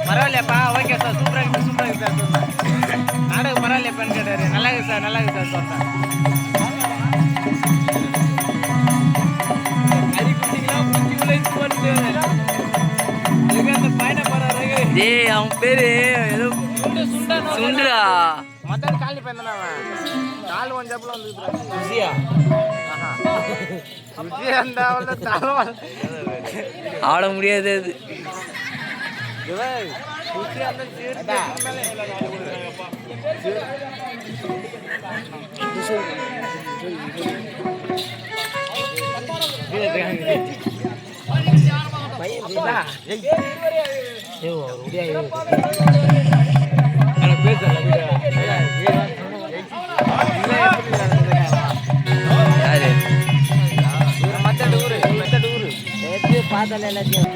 பரவாயில்லையாப்பா okay sir சூப்பராக இருக்குது சூப்பராக இருக்குது சார் சொன்னேன் நாடகம் பரவாயில்லையாப்பான்னு கேட்டார் நல்லா இருக்குது சார் நல்லா இருக்குது சார் சொன்னேன் டேய் அவன் பேரு ஏதோ சுண்டுடா மொத்தம் காலி பையன் அவன் கால் ஒன்றாப்புல வந்து ஆட முடியாது பார்த்தால எல்லாத்தையும்